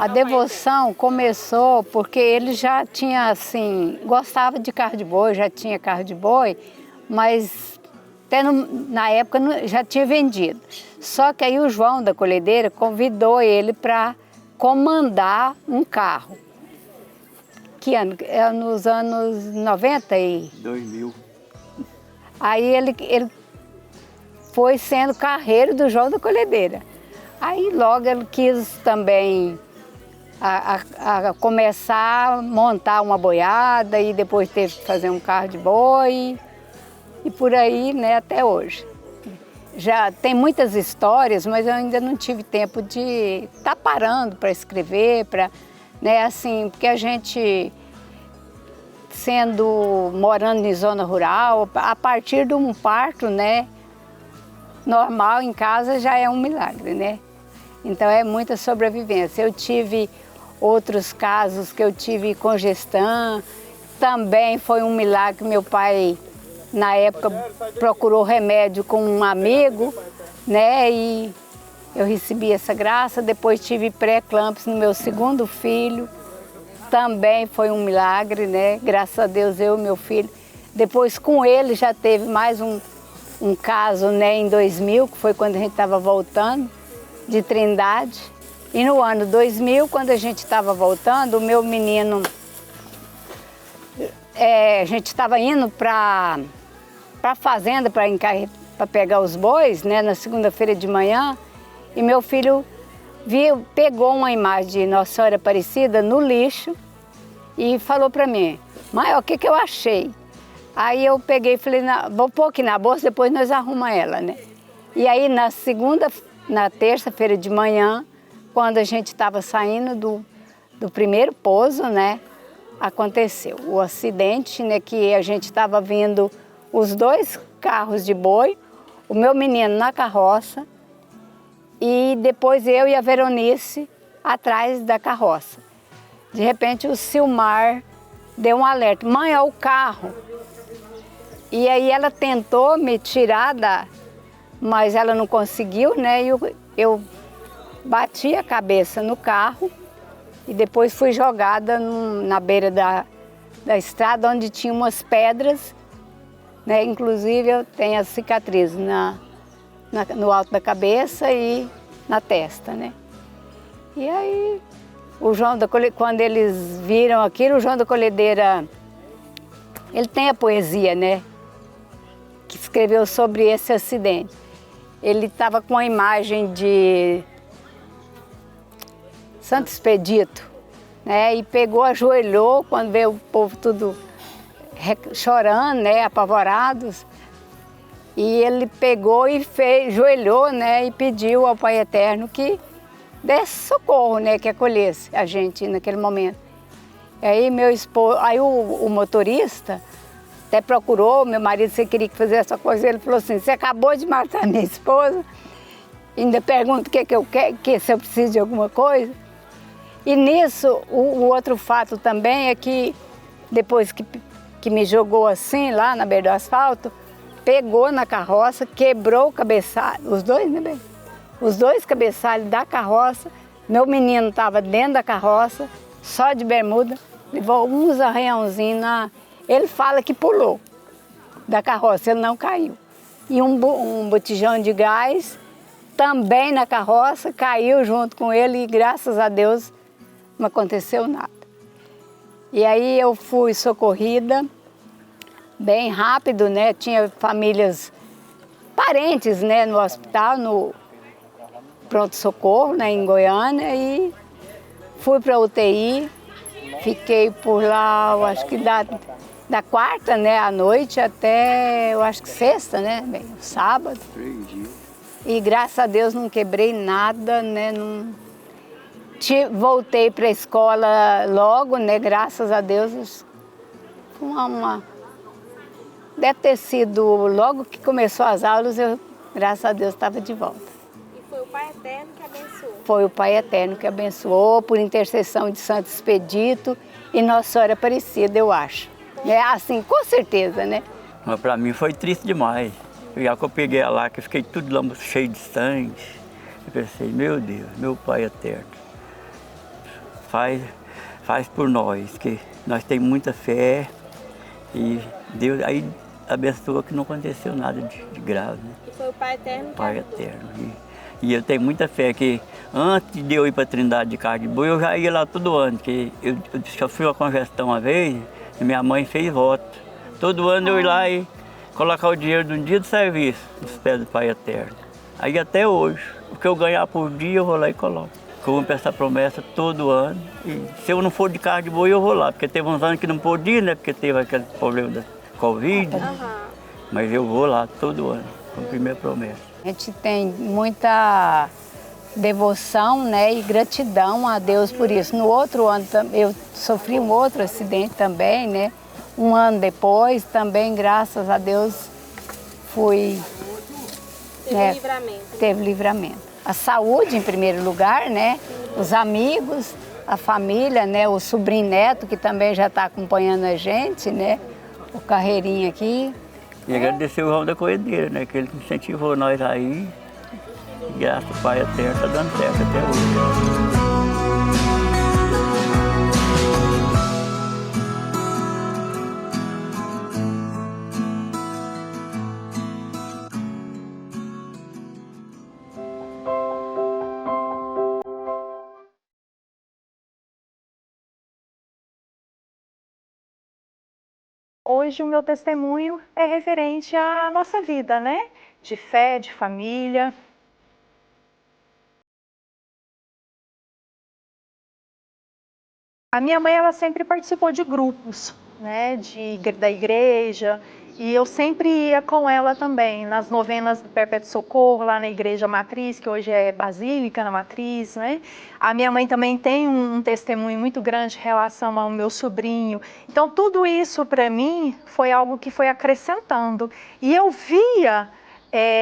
A devoção começou porque ele já tinha, assim, gostava de carro de boi, já tinha carro de boi, mas até na época já tinha vendido. Só que aí o João da Colhedeira convidou ele para comandar um carro. Que ano? É nos anos 90 e... 2000. Aí ele foi sendo carreiro do João da Colhedeira. Aí logo ele quis também a começar a montar uma boiada e depois teve que fazer um carro de boi e por aí, né, até hoje. Já tem muitas histórias, mas eu ainda não tive tempo de estar parando para escrever, né, assim, porque a gente morando em zona rural, a partir de um parto, né, normal em casa já é um milagre, né? Então é muita sobrevivência. Eu tive outros casos que eu tive congestão, também foi um milagre. Meu pai, na época, procurou remédio com um amigo, né? E eu recebi essa graça. Depois tive pré-eclâmpsia no meu segundo filho, também foi um milagre, né? Graças a Deus, eu e meu filho. Depois com ele já teve mais um caso, né, em 2000, que foi quando a gente estava voltando de Trindade. E no ano 2000, quando a gente estava voltando, o meu menino, a gente estava indo para a fazenda para pegar os bois, né, na segunda-feira de manhã, e meu filho pegou uma imagem de Nossa Senhora Aparecida no lixo e falou para mim: mãe, o que eu achei? Aí eu peguei e falei: vou pôr aqui na bolsa, depois nós arrumamos ela, né? E aí na terça-feira de manhã, quando a gente estava saindo do primeiro pouso, né, aconteceu o acidente, né, que a gente estava vindo os dois carros de boi, o meu menino na carroça e depois eu e a Veronice atrás da carroça. De repente o Silmar deu um alerta: mãe, olha o carro. E aí ela tentou me tirar mas ela não conseguiu, né? E eu bati a cabeça no carro e depois fui jogada na beira da estrada, onde tinha umas pedras, né? Inclusive eu tenho a cicatriz no alto da cabeça e na testa, né? E aí quando eles viram aquilo, o João da Colhedeira, ele tem a poesia, né, que escreveu sobre esse acidente. Ele estava com a imagem de Santo Expedito, né, e pegou, ajoelhou, quando veio o povo tudo chorando, né, apavorados, e ele pegou e ajoelhou, né, e pediu ao Pai Eterno que desse socorro, né, que acolhesse a gente naquele momento. E aí o motorista até procurou, meu marido, você queria que fizesse essa coisa, ele falou assim: você acabou de matar minha esposa, ainda pergunta o que eu quero, se eu preciso de alguma coisa. E nisso, o outro fato também é que depois que me jogou assim, lá na beira do asfalto, pegou na carroça, quebrou o cabeçalho, os dois, né, bem? Os dois cabeçalhos da carroça. Meu menino estava dentro da carroça, só de bermuda, levou uns arranhãozinhos Ele fala que pulou da carroça, ele não caiu. E um botijão de gás também na carroça, caiu junto com ele e graças a Deus não aconteceu nada. E aí eu fui socorrida bem rápido, né? Tinha famílias, parentes, né, no hospital, no pronto-socorro, né, em Goiânia, e fui para a UTI, fiquei por lá, eu acho que da quarta, né, à noite até, eu acho que sexta, né, bem, sábado. 3 dias. E graças a Deus não quebrei nada, né, voltei para a escola logo, né, graças a Deus. Deve ter sido logo que começou as aulas, graças a Deus, estava de volta. Foi o Pai Eterno que abençoou? Foi o Pai Eterno que abençoou, por intercessão de Santo Expedito e Nossa Senhora Aparecida, eu acho. É assim, com certeza, né? Mas para mim foi triste demais. Já que eu peguei ela lá, que eu fiquei tudo lá cheio de sangue, eu pensei: meu Deus, meu Pai Eterno, faz por nós, que nós temos muita fé e Deus aí abençoa que não aconteceu nada de grave, né? E foi o Pai Eterno que Pai ajudou. Eterno. E eu tenho muita fé que antes de eu ir para Trindade de Carne de Boi, eu já ia lá todo ano, que eu já fui uma conversão uma vez e minha mãe fez voto. Todo ano eu ia lá e colocar o dinheiro de um dia de serviço nos pés do Pai Eterno. Aí até hoje, o que eu ganhar por dia eu vou lá e coloco. Cumpro essa promessa todo ano. E se eu não for de carne de boi, eu vou lá, porque teve uns anos que não podia, né? Porque teve aquele problema da Covid. Mas eu vou lá todo ano, cumprir minha promessa. A gente tem muita devoção, né, e gratidão a Deus por isso. No outro ano eu sofri um outro acidente também, né? Um ano depois também, graças a Deus, Teve livramento. Teve livramento. A saúde em primeiro lugar, né? Os amigos, a família, né? O sobrinho neto que também já está acompanhando a gente, né? O Carreirinho aqui. E agradecer o João da Corredeira, né? Que ele incentivou nós aí. E graças ao Pai Eterno está dando certo até hoje. Hoje o meu testemunho é referente à nossa vida, né? De fé, de família. A minha mãe, ela sempre participou de grupos, né? Da igreja. E eu sempre ia com ela também, nas novenas do Perpétuo Socorro, lá na Igreja Matriz, que hoje é Basílica na Matriz, né? A minha mãe também tem um testemunho muito grande em relação ao meu sobrinho. Então, tudo isso, para mim, foi algo que foi acrescentando. E eu via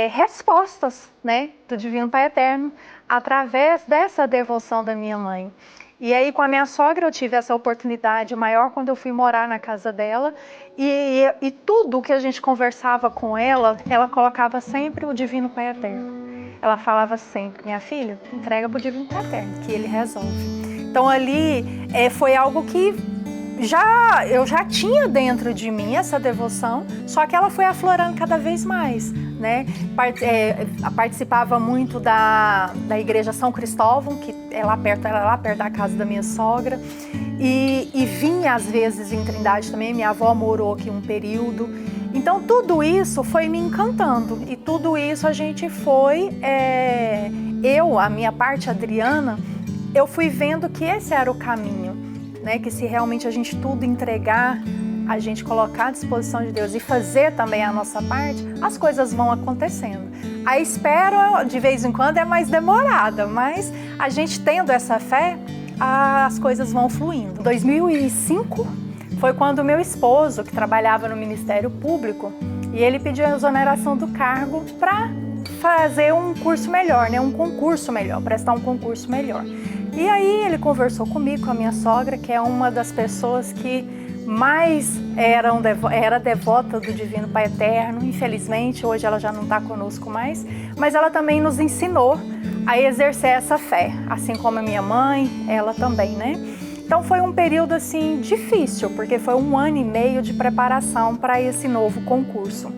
respostas, né, do Divino Pai Eterno, através dessa devoção da minha mãe. E aí, com a minha sogra, eu tive essa oportunidade maior quando eu fui morar na casa dela. E tudo que a gente conversava com ela, ela colocava sempre o Divino Pai Eterno. Ela falava sempre, minha filha, entrega para o Divino Pai Eterno, que ele resolve. Então, ali foi algo que eu já tinha dentro de mim essa devoção, só que ela foi aflorando cada vez mais, né? Participava muito da Igreja São Cristóvão, que é lá perto da casa da minha sogra, e vinha às vezes em Trindade também. Minha avó morou aqui um período. Então tudo isso foi me encantando, e tudo isso a gente foi, a minha parte, Adriana, eu fui vendo que esse era o caminho, né? Que se realmente a gente tudo entregar, a gente colocar à disposição de Deus e fazer também a nossa parte, as coisas vão acontecendo. A espera, de vez em quando, é mais demorada, mas a gente tendo essa fé, as coisas vão fluindo. 2005 foi quando meu esposo, que trabalhava no Ministério Público, e ele pediu a exoneração do cargo para fazer um curso melhor, né? Um concurso melhor, prestar um concurso melhor. E aí ele conversou comigo, com a minha sogra, que é uma das pessoas que mais era devota do Divino Pai Eterno. Infelizmente, hoje ela já não está conosco mais, mas ela também nos ensinou a exercer essa fé, assim como a minha mãe, ela também, né? Então foi um período assim difícil, porque foi 1 ano e meio de preparação para esse novo concurso.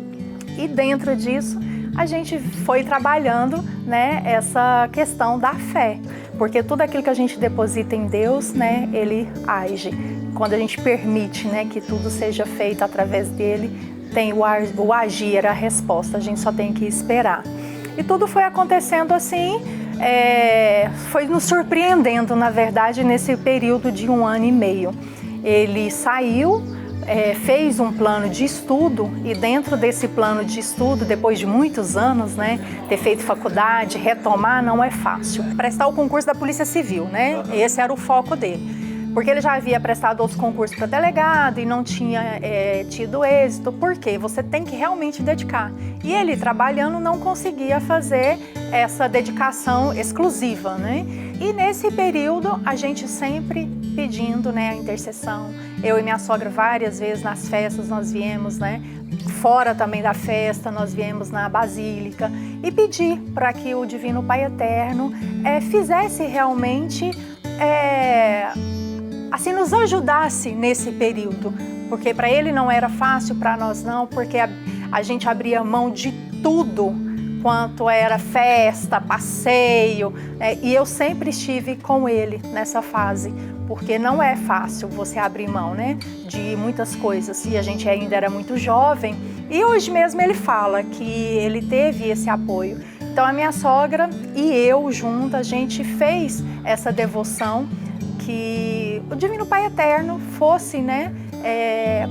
E dentro disso, a gente foi trabalhando, né, essa questão da fé, porque tudo aquilo que a gente deposita em Deus, né, Ele age. Quando a gente permite, né, que tudo seja feito através dele, tem o agir, a resposta, a gente só tem que esperar. E tudo foi acontecendo assim, foi nos surpreendendo, na verdade, nesse período de 1 ano e meio. Ele saiu, fez um plano de estudo, e dentro desse plano de estudo, depois de muitos anos, né, ter feito faculdade, retomar não é fácil. Prestar o concurso da Polícia Civil, né? Esse era o foco dele. Porque ele já havia prestado outros concursos para delegado e não tinha tido êxito. Por quê? Você tem que realmente dedicar. E ele, trabalhando, não conseguia fazer essa dedicação exclusiva, né? E nesse período, a gente sempre pedindo, né, a intercessão. Eu e minha sogra, várias vezes nas festas, nós viemos, né? Fora também da festa, nós viemos na Basílica e pedir para que o Divino Pai Eterno fizesse realmente assim, nos ajudasse nesse período, porque para ele não era fácil, para nós não, porque a gente abria mão de tudo, quanto era festa, passeio, e eu sempre estive com ele nessa fase, porque não é fácil você abrir mão, né, de muitas coisas, e a gente ainda era muito jovem, e hoje mesmo ele fala que ele teve esse apoio. Então a minha sogra e eu junto, a gente fez essa devoção, que o Divino Pai Eterno fosse, né,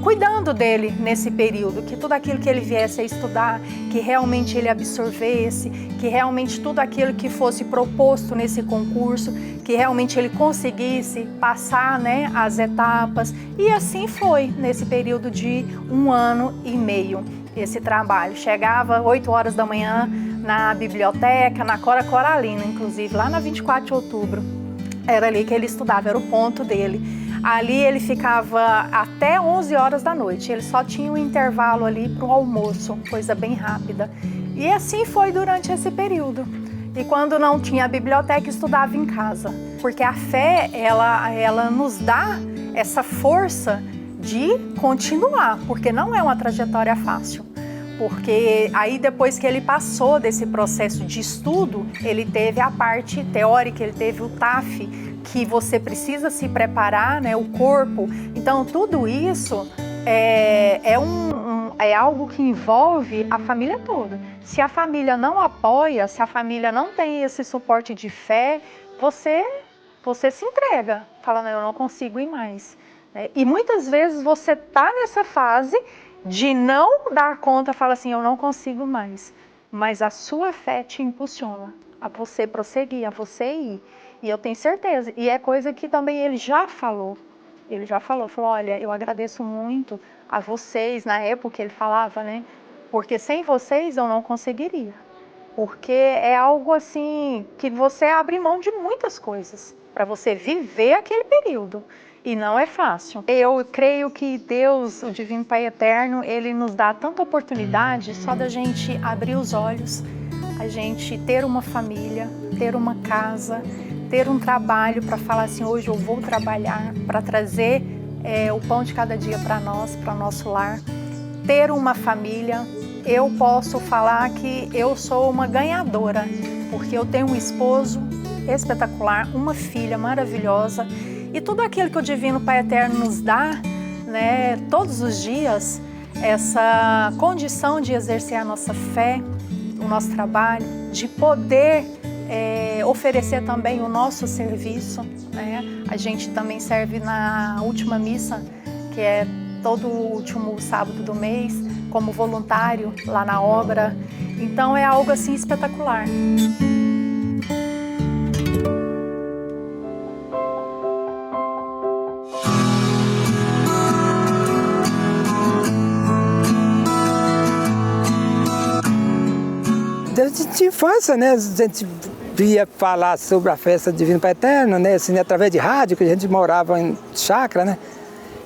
cuidando dele nesse período, que tudo aquilo que ele viesse a estudar, que realmente ele absorvesse, que realmente tudo aquilo que fosse proposto nesse concurso, que realmente ele conseguisse passar, né, as etapas. E assim foi nesse período de 1 ano e meio esse trabalho. Chegava 8 horas da manhã na biblioteca, na Cora Coralina, inclusive, lá na 24 de outubro. Era ali que ele estudava, era o ponto dele. Ali ele ficava até 11 horas da noite, ele só tinha um intervalo ali para o almoço, coisa bem rápida. E assim foi durante esse período. E quando não tinha a biblioteca, estudava em casa. Porque a fé, ela nos dá essa força de continuar, porque não é uma trajetória fácil. Porque aí depois que ele passou desse processo de estudo, ele teve a parte teórica, ele teve o TAF, que você precisa se preparar, né, o corpo. Então tudo isso é algo que envolve a família toda. Se a família não apoia, se a família não tem esse suporte de fé, você se entrega, falando, eu não consigo ir mais. E muitas vezes você está nessa fase de não dar conta, fala assim, eu não consigo mais. Mas a sua fé te impulsiona a você prosseguir, a você ir. E eu tenho certeza. E é coisa que também ele já falou. Ele já falou, olha, eu agradeço muito a vocês, na época ele falava, né? Porque sem vocês eu não conseguiria. Porque é algo assim, que você abre mão de muitas coisas para você viver aquele período. E não é fácil. Eu creio que Deus, o Divino Pai Eterno, ele nos dá tanta oportunidade só da gente abrir os olhos, a gente ter uma família, ter uma casa, ter um trabalho para falar assim, hoje eu vou trabalhar para trazer o pão de cada dia para nós, para o nosso lar. Ter uma família, eu posso falar que eu sou uma ganhadora, porque eu tenho um esposo espetacular, uma filha maravilhosa, e tudo aquilo que o Divino Pai Eterno nos dá, né, todos os dias, essa condição de exercer a nossa fé, o nosso trabalho, de poder oferecer também o nosso serviço, né? A gente também serve na última missa, que é todo o último sábado do mês, como voluntário lá na obra. Então é algo assim espetacular. Desde a infância, né, a gente via falar sobre a festa do Divino Pai Eterno, né, assim, através de rádio, que a gente morava em chácara, né,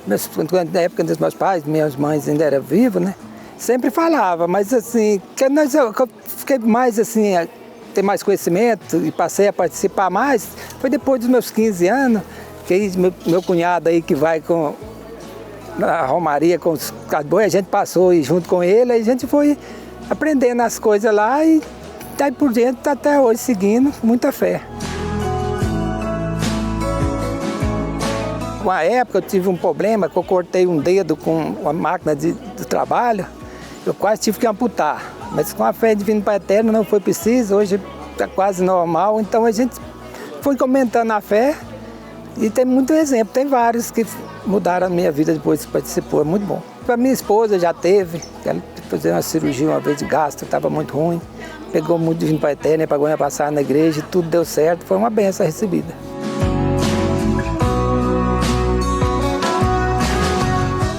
na época dos meus pais, minhas mães ainda eram vivos, né, sempre falava, mas assim, que eu fiquei mais assim, a ter mais conhecimento e passei a participar mais, foi depois dos meus 15 anos, que aí meu cunhado aí que vai com a romaria com os boi, a gente passou e junto com ele, aí a gente foi aprendendo as coisas lá e daí por diante está até hoje seguindo com muita fé. Uma época eu tive um problema que eu cortei um dedo com uma máquina de trabalho, eu quase tive que amputar, mas com a fé Divino Pai Eterno não foi preciso, hoje está quase normal, então a gente foi aumentando a fé e tem muito exemplo, tem vários que mudaram a minha vida depois que participou, é muito bom. A minha esposa já teve, ela fez uma cirurgia uma vez de gastro, estava muito ruim, pegou muito Divino Pai Eterno, pagou minha passagem na igreja, tudo deu certo, foi uma benção recebida.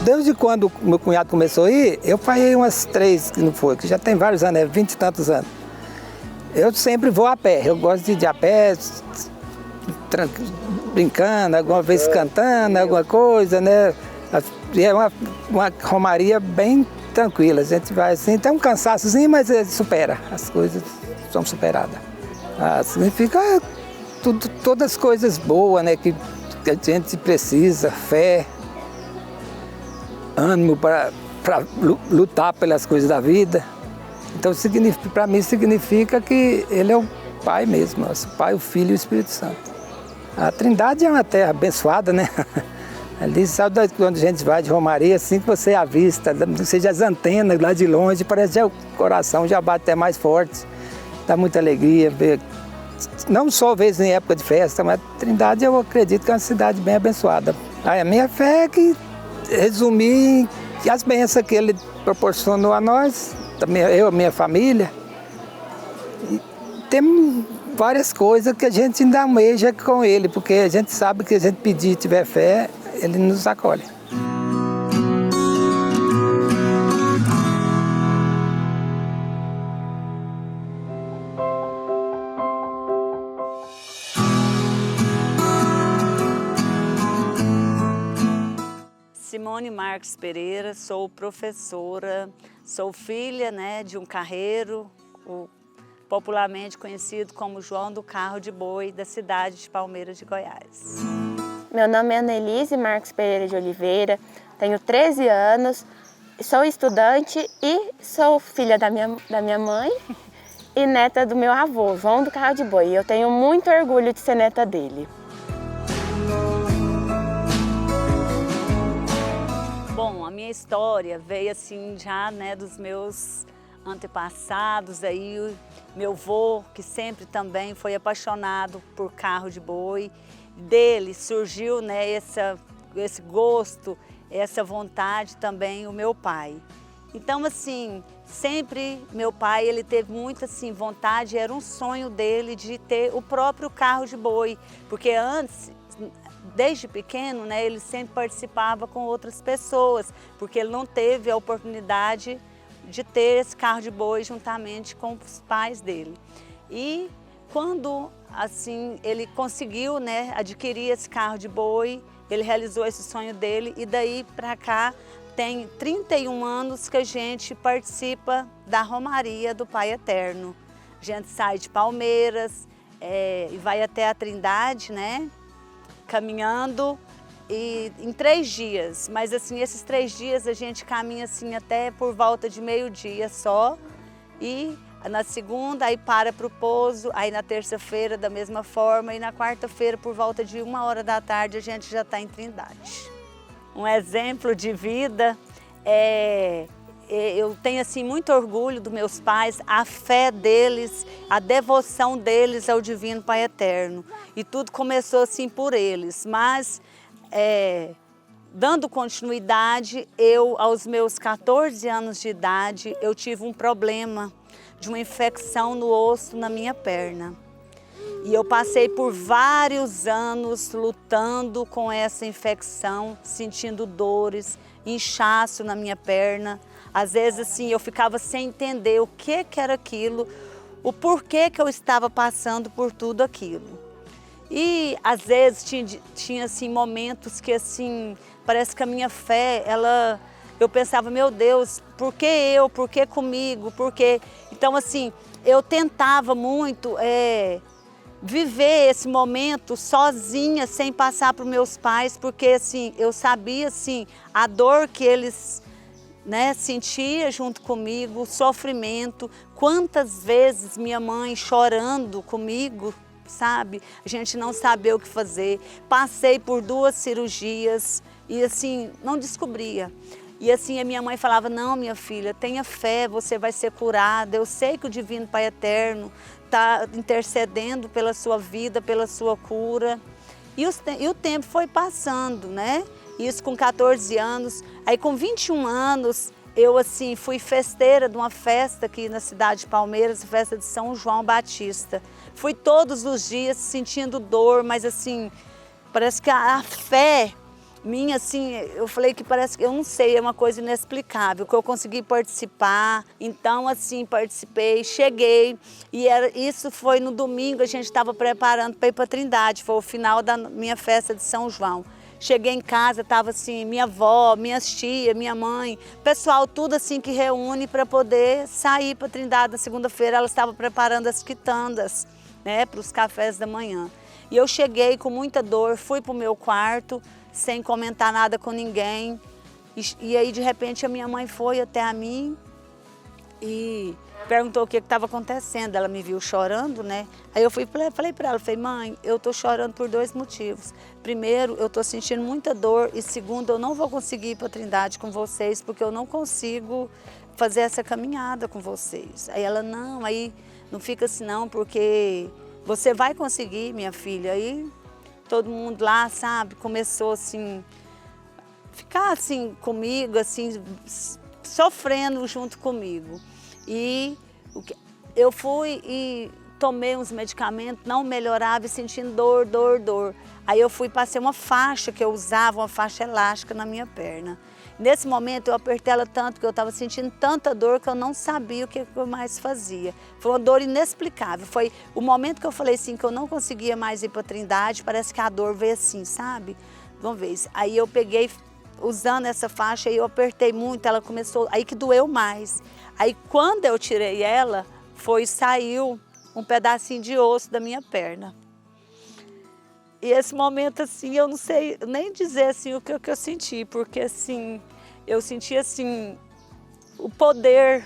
Desde quando meu cunhado começou a ir, eu falhei umas 3 que não foi, que já tem vários anos, 20 e tantos anos. Eu sempre vou a pé, eu gosto de ir a pé, brincando, alguma vez cantando, alguma coisa, né? E é uma romaria bem tranquila, a gente vai assim, tem um cansaçozinho, mas supera, as coisas são superadas. Significa todas as coisas boas, né, que que a gente precisa, fé, ânimo para lutar pelas coisas da vida. Então, para mim, significa que Ele é o Pai mesmo, nosso Pai, o Filho e o Espírito Santo. A Trindade é uma terra abençoada, né? Ali, sabe quando a gente vai de romaria, assim que você avista, seja as antenas lá de longe, parece que o coração já bate até mais forte. Dá muita alegria ver, não só vezes em época de festa, mas a Trindade eu acredito que é uma cidade bem abençoada. A minha fé é que resumir as bênçãos que Ele proporcionou a nós, eu, a minha família. E temos várias coisas que a gente ainda almeja com Ele, porque a gente sabe que a gente pedir e tiver fé, Ele nos acolhe. Simone Marques Pereira, sou professora, sou filha, né, de um carreiro, popularmente conhecido como João do Carro de Boi, da cidade de Palmeiras de Goiás. Meu nome é Annelise Marques Pereira de Oliveira, tenho 13 anos, sou estudante e sou filha da minha mãe e neta do meu avô, João do Carro de Boi. Eu tenho muito orgulho de ser neta dele. Bom, a minha história veio assim já, né, dos meus antepassados, aí meu avô, que sempre também foi apaixonado por carro de boi, dele surgiu, né, esse gosto, essa vontade também o meu pai. Então, assim, sempre meu pai, ele teve muita assim, vontade, era um sonho dele de ter o próprio carro de boi, porque antes, desde pequeno, né, ele sempre participava com outras pessoas, porque ele não teve a oportunidade de ter esse carro de boi juntamente com os pais dele. E quando assim ele conseguiu, né, adquirir esse carro de boi, ele realizou esse sonho dele e daí para cá tem 31 anos que a gente participa da Romaria do Pai Eterno. A gente sai de Palmeiras e vai até a Trindade, né, caminhando e em 3 dias, mas assim, esses 3 dias a gente caminha assim até por volta de meio-dia só e na segunda aí para o pouso, aí na terça-feira da mesma forma e na quarta-feira por volta de 1h da tarde a gente já está em Trindade. Um exemplo de vida eu tenho assim muito orgulho dos meus pais, a fé deles, a devoção deles ao Divino Pai Eterno. E tudo começou assim por eles, mas dando continuidade, aos meus 14 anos de idade, eu tive um problema de uma infecção no osso na minha perna. E eu passei por vários anos lutando com essa infecção, sentindo dores, inchaço na minha perna. Às vezes assim, eu ficava sem entender o que era aquilo, o porquê que eu estava passando por tudo aquilo. E às vezes tinha assim, momentos que assim, parece que a minha fé, eu pensava, meu Deus, por que eu? Por que comigo? Por quê? Então assim, eu tentava muito viver esse momento sozinha, sem passar para os meus pais, porque assim, eu sabia assim, a dor que eles, né, sentia junto comigo, o sofrimento, quantas vezes minha mãe chorando comigo, sabe? A gente não sabia o que fazer. Passei por 2 cirurgias e assim, não descobria. E assim a minha mãe falava, não, minha filha, tenha fé, você vai ser curada. Eu sei que o Divino Pai Eterno está intercedendo pela sua vida, pela sua cura. E o tempo foi passando, né? Isso com 14 anos. Aí com 21 anos, eu assim fui festeira de uma festa aqui na cidade de Palmeiras, festa de São João Batista. Fui todos os dias sentindo dor, mas assim, parece que a fé minha, assim, eu falei que parece que, eu não sei, é uma coisa inexplicável, que eu consegui participar. Então, assim, participei, cheguei, e isso foi no domingo, a gente estava preparando para ir para Trindade, foi o final da minha festa de São João. Cheguei em casa, estava assim, minha avó, minhas tias, minha mãe, pessoal, tudo assim que reúne para poder sair para Trindade na segunda-feira. Elas estavam preparando as quitandas, né, para os cafés da manhã. E eu cheguei com muita dor, fui para o meu quarto, sem comentar nada com ninguém. E aí, de repente, a minha mãe foi até a mim e perguntou o que estava acontecendo. Ela me viu chorando, né? Aí eu falei para ela, mãe, eu estou chorando por 2 motivos. Primeiro, eu estou sentindo muita dor e segundo, eu não vou conseguir ir para a Trindade com vocês porque eu não consigo fazer essa caminhada com vocês. Aí ela, não, aí não fica assim não, porque você vai conseguir, minha filha. Aí todo mundo lá, sabe, começou assim, ficar assim comigo, assim, sofrendo junto comigo. E eu fui e tomei uns medicamentos, não melhorava e sentindo dor. Aí eu fui, passei uma faixa que eu usava, uma faixa elástica na minha perna. Nesse momento eu apertei ela tanto que eu estava sentindo tanta dor que eu não sabia o que eu mais fazia. Foi uma dor inexplicável. Foi o momento que eu falei assim que eu não conseguia mais ir para a Trindade, parece que a dor veio assim, sabe? Vamos ver. Aí eu peguei, usando essa faixa, e eu apertei muito, ela começou, aí que doeu mais. Aí quando eu tirei ela, saiu um pedacinho de osso da minha perna. E esse momento, assim, eu não sei nem dizer assim, o que eu senti, porque assim, eu senti assim, o poder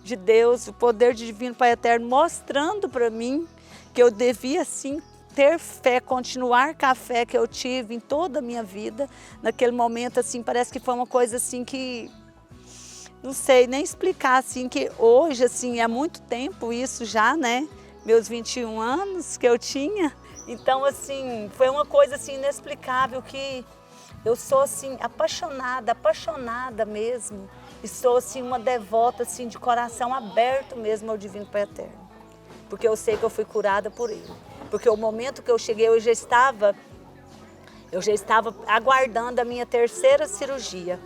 de Deus, o poder de Divino Pai Eterno, mostrando para mim que eu devia sim ter fé, continuar com a fé que eu tive em toda a minha vida. Naquele momento, assim, parece que foi uma coisa assim que, não sei nem explicar, assim, que hoje, assim, é muito tempo isso já, né? Meus 21 anos que eu tinha. Então, assim, foi uma coisa assim inexplicável que eu sou assim apaixonada mesmo. E sou assim uma devota assim de coração aberto mesmo ao Divino Pai Eterno. Porque eu sei que eu fui curada por Ele. Porque o momento que eu cheguei, eu já estava aguardando a minha 3ª cirurgia.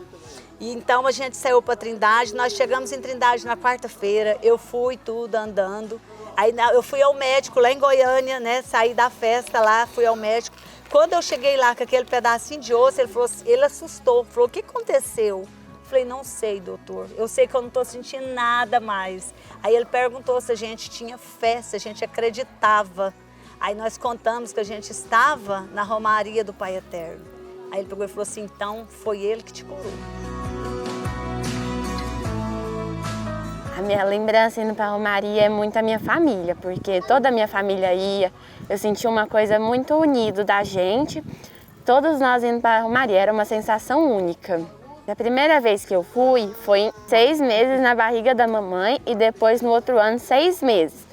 E então a gente saiu para Trindade, nós chegamos em Trindade na quarta-feira, eu fui tudo andando. Aí eu fui ao médico lá em Goiânia, né? Saí da festa lá, fui ao médico. Quando eu cheguei lá com aquele pedacinho de osso, ele assustou, falou, o que aconteceu? Eu falei, não sei, doutor, eu sei que eu não estou sentindo nada mais. Aí ele perguntou se a gente tinha fé, se a gente acreditava. Aí nós contamos que a gente estava na Romaria do Pai Eterno. Aí ele pegou e falou assim, então foi Ele que te curou. A minha lembrança indo para a Romaria é muito a minha família, porque toda a minha família ia, eu senti uma coisa muito unida da gente, todos nós indo para a Romaria, era uma sensação única. A primeira vez que eu fui foi 6 meses na barriga da mamãe e depois no outro ano 6 meses.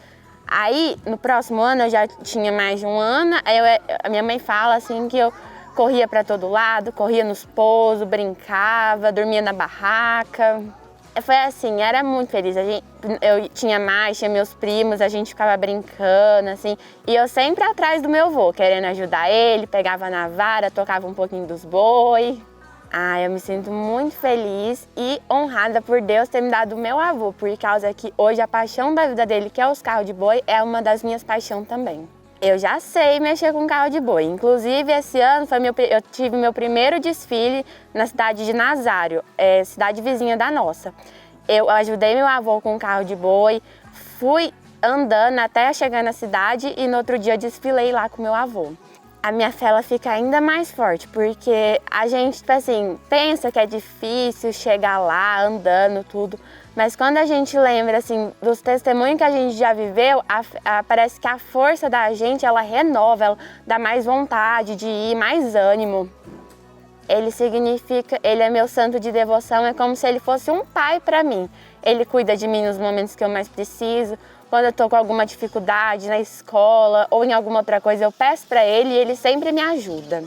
Aí no próximo ano eu já tinha mais de 1 ano, aí a minha mãe fala assim que eu corria para todo lado, corria nos pousos, brincava, dormia na barraca. Foi assim, era muito feliz. Eu tinha meus primos, a gente ficava brincando, assim. E eu sempre atrás do meu avô, querendo ajudar ele, pegava na vara, tocava um pouquinho dos boi. Eu me sinto muito feliz e honrada por Deus ter me dado o meu avô, por causa que hoje a paixão da vida dele, que é os carros de boi, é uma das minhas paixões também. Eu já sei mexer com carro de boi. Inclusive, esse ano eu tive meu primeiro desfile na cidade de Nazário, cidade vizinha da nossa. Eu ajudei meu avô com o carro de boi, fui andando até chegar na cidade e no outro dia desfilei lá com meu avô. A minha fé ela fica ainda mais forte, porque a gente, tipo assim, pensa que é difícil chegar lá andando, tudo. Mas quando a gente lembra, assim, dos testemunhos que a gente já viveu, parece que a força da gente, ela renova, ela dá mais vontade de ir, mais ânimo. Ele é meu santo de devoção, é como se ele fosse um pai para mim. Ele cuida de mim nos momentos que eu mais preciso. Quando eu tô com alguma dificuldade na escola ou em alguma outra coisa, eu peço para ele e ele sempre me ajuda.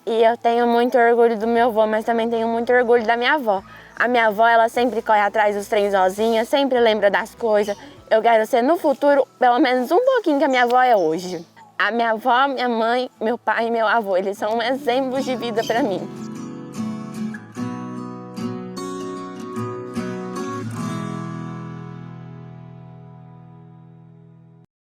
E eu tenho muito orgulho do meu avô, mas também tenho muito orgulho da minha avó. A minha avó, ela sempre corre atrás dos trens sozinha, sempre lembra das coisas. Eu quero ser no futuro, pelo menos um pouquinho que a minha avó é hoje. A minha avó, minha mãe, meu pai e meu avô, eles são exemplos de vida para mim.